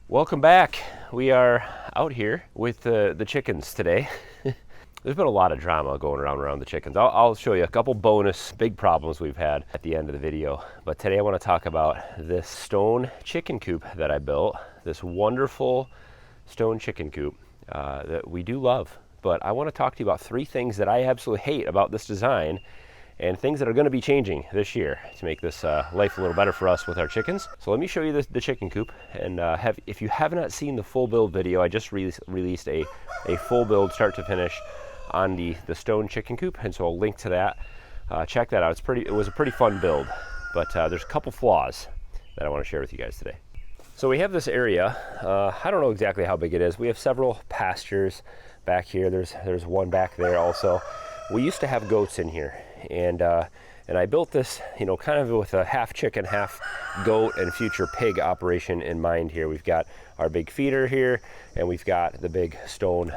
Welcome back. We are out here with the chickens today. There's been a lot of drama going around the chickens. I'll show you a couple bonus big problems we've had at the end of the video. But today I want to talk about this stone chicken coop that I built. This wonderful stone chicken coop that we do love. But I want to talk to you about 3 things that I absolutely hate about this design and things that are going to be changing this year to make this life a little better for us with our chickens. So let me show you the chicken coop, and if you have not seen the full build video, I just released a full build start to finish on the stone chicken coop, and so I'll link to that. Check that out. It was a pretty fun build, but there's a couple flaws that I want to share with you guys today. So we have this area. I don't know exactly how big it is. We have several pastures back here. There's one back there also. We used to have goats in here, and I built this, kind of with a half chicken, half goat and future pig operation in mind here. We've got our big feeder here, and we've got the big stone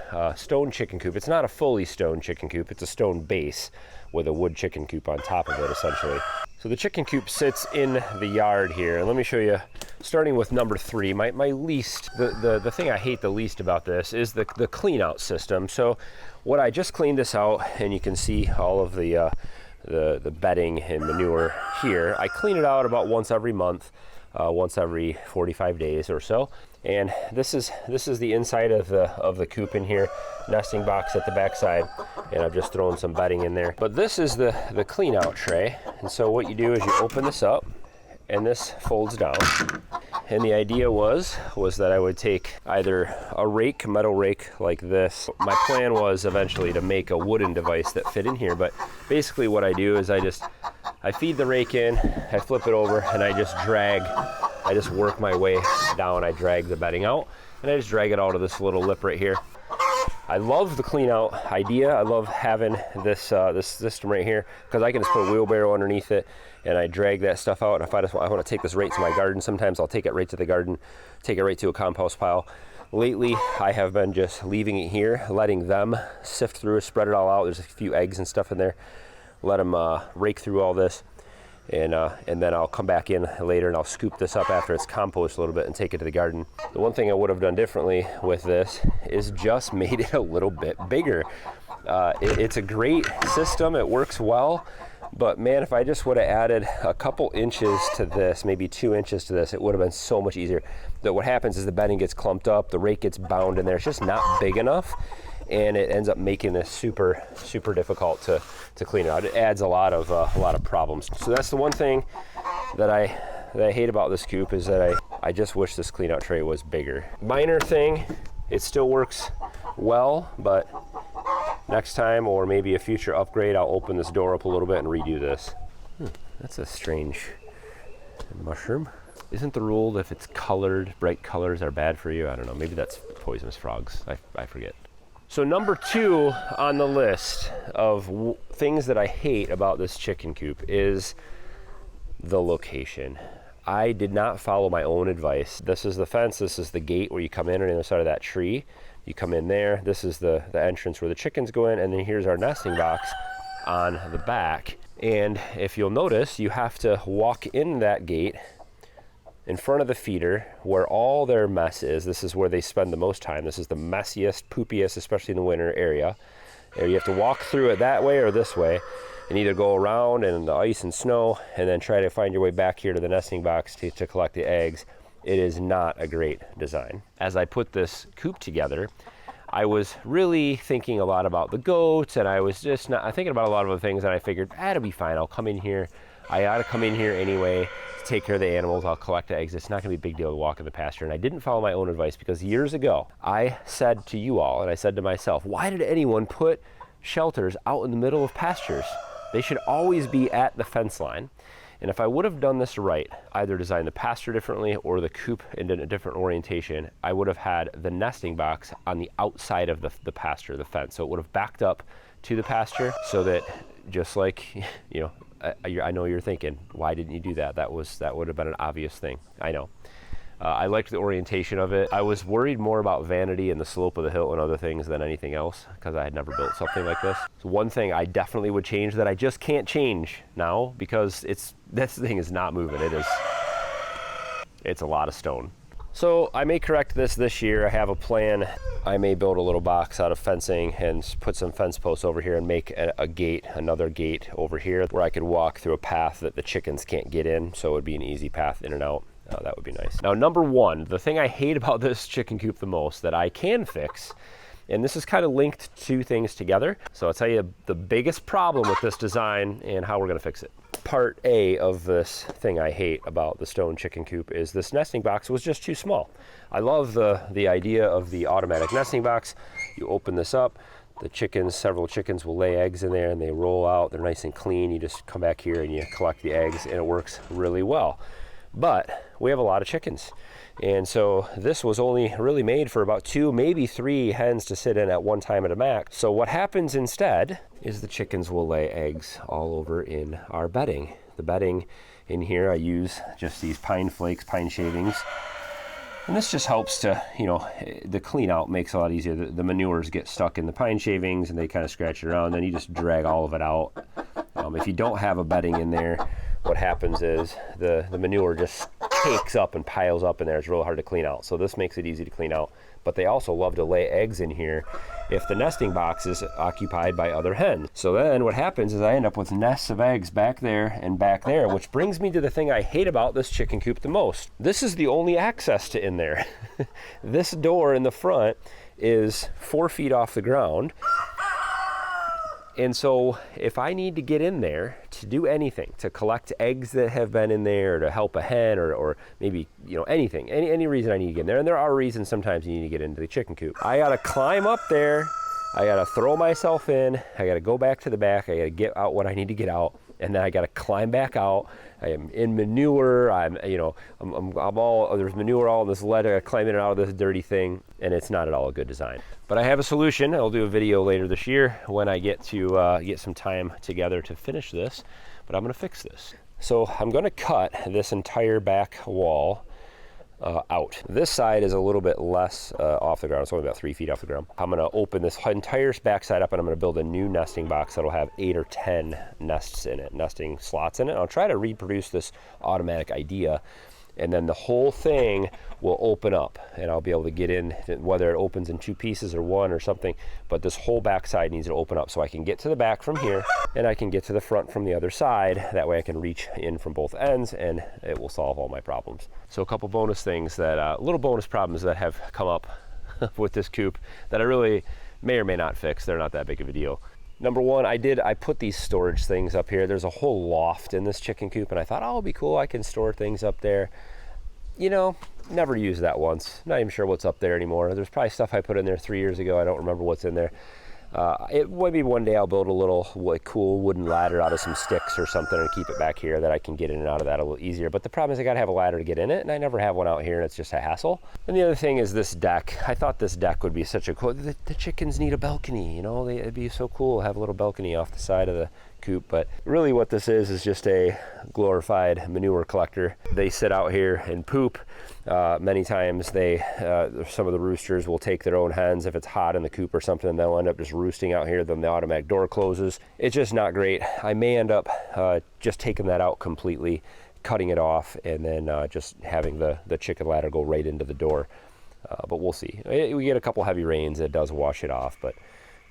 chicken coop. It's not a fully stone chicken coop. It's a stone base with a wood chicken coop on top of it, essentially. So the chicken coop sits in the yard here, and let me show you, starting with number 3, my least, the thing I hate the least about this is the cleanout system. So what I just cleaned this out, and you can see all of the bedding and manure here. I clean it out about once every month, once every 45 days or so. And this is the inside of the coop in here, nesting box at the back side, and I've just thrown some bedding in there. But this is the clean out tray, and so what you do is you open this up, and this folds down. And the idea was that I would take either a metal rake like this. My plan was eventually to make a wooden device that fit in here, but basically what I do is I feed the rake in, I flip it over, and I just work my way down. I drag the bedding out, and I just drag it out of this little lip right here. I love the clean out idea. I love having this system right here, because I can just put a wheelbarrow underneath it, and I drag that stuff out. And if I want to take this right to my garden, sometimes I'll take it right to the garden, take it right to a compost pile. Lately, I have been just leaving it here, letting them sift through, spread it all out. There's a few eggs and stuff in there. Let them rake through all this, and then I'll come back in later and I'll scoop this up after it's composted a little bit and take it to the garden. The one thing I would have done differently with this is just made it a little bit bigger. It's a great system, it works well, but man, if I just would have added a couple inches to this, maybe 2 inches to this, it would have been so much easier. That what happens is the bedding gets clumped up, the rake gets bound in there, it's just not big enough, and it ends up making this super difficult to clean out. It adds a lot of problems. So that's the one thing that I hate about this coop, is that I just wish this clean out tray was bigger. Minor thing, it still works well, but next time, or maybe a future upgrade, I'll open this door up a little bit and redo this. That's a strange mushroom. Isn't the rule that if it's colored, bright colors are bad for you? I don't know, maybe that's poisonous frogs, I forget. So number 2 on the list of things that I hate about this chicken coop is the location. I did not follow my own advice. This is the fence, this is the gate where you come in on the other side of that tree. You come in there, this is the entrance where the chickens go in, and then here's our nesting box on the back. And if you'll notice, you have to walk in that gate in front of the feeder where all their mess is. This is where they spend the most time. This is the messiest, poopiest, especially in the winter area. You have to walk through it that way or this way, and either go around in the ice and snow and then try to find your way back here to the nesting box to collect the eggs. It is not a great design. As I put this coop together, I was really thinking a lot about the goats, and I was just not thinking about a lot of other things, and I figured, it'll be fine. I'll come in here. I ought to come in here anyway to take care of the animals. I'll collect the eggs. It's not going to be a big deal to walk in the pasture. And I didn't follow my own advice, because years ago, I said to you all, and I said to myself, why did anyone put shelters out in the middle of pastures? They should always be at the fence line. And if I would have done this right, either designed the pasture differently or the coop in a different orientation, I would have had the nesting box on the outside of the pasture, the fence. So it would have backed up to the pasture, so that just like, I know you're thinking, why didn't you do that? That would have been an obvious thing. I know. I liked the orientation of it. I was worried more about vanity and the slope of the hill and other things than anything else, because I had never built something like this. So one thing I definitely would change that I just can't change now, because this thing is not moving. It's a lot of stone. So I may correct this year. I have a plan. I may build a little box out of fencing and put some fence posts over here and make a gate, another gate over here where I could walk through a path that the chickens can't get in, so it would be an easy path in and out. That would be nice. Now, number one, the thing I hate about this chicken coop the most that I can fix, and this is kind of linked two things together. So I'll tell you the biggest problem with this design and how we're gonna fix it. Part A of this thing I hate about the stone chicken coop is this nesting box was just too small. I love the idea of the automatic nesting box. You open this up, the chickens, several chickens will lay eggs in there and they roll out. They're nice and clean. You just come back here and you collect the eggs and it works really well. But we have a lot of chickens. And so this was only really made for about 2, maybe 3 hens to sit in at one time at a max. So what happens instead is the chickens will lay eggs all over in our bedding. The bedding in here, I use just these pine flakes, pine shavings. And this just helps to, you know, the clean out makes it a lot easier. The manures get stuck in the pine shavings and they kind of scratch it around. Then you just drag all of it out. If you don't have a bedding in there, what happens is the manure just cakes up and piles up in there. It's really hard to clean out. So this makes it easy to clean out. But they also love to lay eggs in here if the nesting box is occupied by other hens. So then what happens is I end up with nests of eggs back there and back there, which brings me to the thing I hate about this chicken coop the most. This is the only access to in there. This door in the front is 4 feet off the ground. And so if I need to get in there to do anything, to collect eggs that have been in there, or to help a hen, or maybe, you know, anything, any reason I need to get in there, and there are reasons sometimes you need to get into the chicken coop. I gotta climb up there, I gotta throw myself in, I gotta go back to the back, I gotta get out what I need to get out, and then I gotta climb back out. I am in manure, I'm all, there's manure all in this lead, I gotta climb in and out of this dirty thing, and it's not at all a good design. But I have a solution. I'll do a video later this year when I get to get some time together to finish this, but I'm gonna fix this. So I'm gonna cut this entire back wall out. This side is a little bit less off the ground. It's only about 3 feet off the ground. I'm gonna open this entire back side up and I'm gonna build a new nesting box that'll have 8 or 10 nests in it, nesting slots in it. I'll try to reproduce this automatic idea, and then the whole thing will open up and I'll be able to get in, whether it opens in 2 pieces or 1 or something, but this whole back side needs to open up so I can get to the back from here and I can get to the front from the other side. That way I can reach in from both ends and it will solve all my problems. So a couple bonus things that, little bonus problems that have come up with this coop that I really may or may not fix. They're not that big of a deal. Number one, I put these storage things up here. There's a whole loft in this chicken coop and I thought, oh, it'll be cool, I can store things up there. You know, never used that once. Not even sure what's up there anymore. There's probably stuff I put in there 3 years ago. I don't remember what's in there. Maybe one day I'll build a little cool wooden ladder out of some sticks or something and keep it back here that I can get in and out of that a little easier. But the problem is I gotta have a ladder to get in it, and I never have one out here, and it's just a hassle. And the other thing is this deck. I thought this deck would be such a cool, the chickens need a balcony, you know, it'd be so cool to have a little balcony off the side of the coop. But really what this is just a glorified manure collector. They sit out here and poop. Many times some of the roosters will take their own hens if it's hot in the coop or something, and they'll end up just roosting out here. Then the automatic door closes. It's just not great. I may end up just taking that out completely, cutting it off, and then just having the chicken ladder go right into the door. But we'll see. We get a couple heavy rains, it does wash it off, but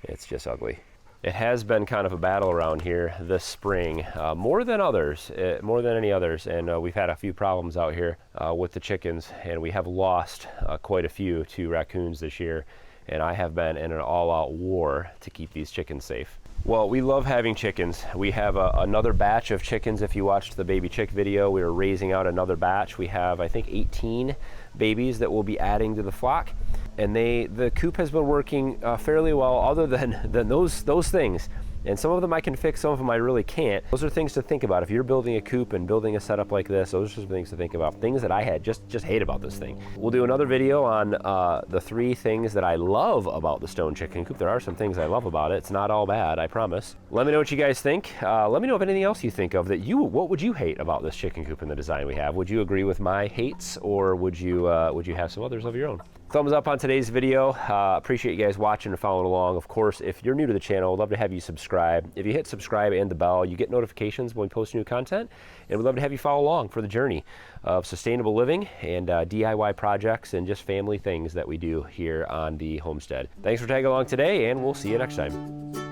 it's just ugly. It has been kind of a battle around here this spring, more than others, more than any others, and we've had a few problems out here with the chickens, and we have lost quite a few to raccoons this year, and I have been in an all-out war to keep these chickens safe. Well, we love having chickens. We have another batch of chickens. If you watched the baby chick video, we were raising out another batch. We have, I think, 18 babies that we'll be adding to the flock. And the coop has been working fairly well, other than those things. And some of them I can fix, some of them I really can't. Those are things to think about. If you're building a coop and building a setup like this, those are some things to think about. Things that I had just hate about this thing. We'll do another video on the 3 things that I love about the stone chicken coop. There are some things I love about it. It's not all bad, I promise. Let me know what you guys think. Let me know if anything else you think of what would you hate about this chicken coop and the design we have? Would you agree with my hates, or would you have some others of your own? Thumbs up on today's video. Appreciate you guys watching and following along. Of course, if you're new to the channel, I'd love to have you subscribe. subscribe. If you hit subscribe and the bell, you get notifications when we post new content, and we'd love to have you follow along for the journey of sustainable living and DIY projects and just family things that we do here on the homestead. Thanks for tagging along today, and we'll see you next time.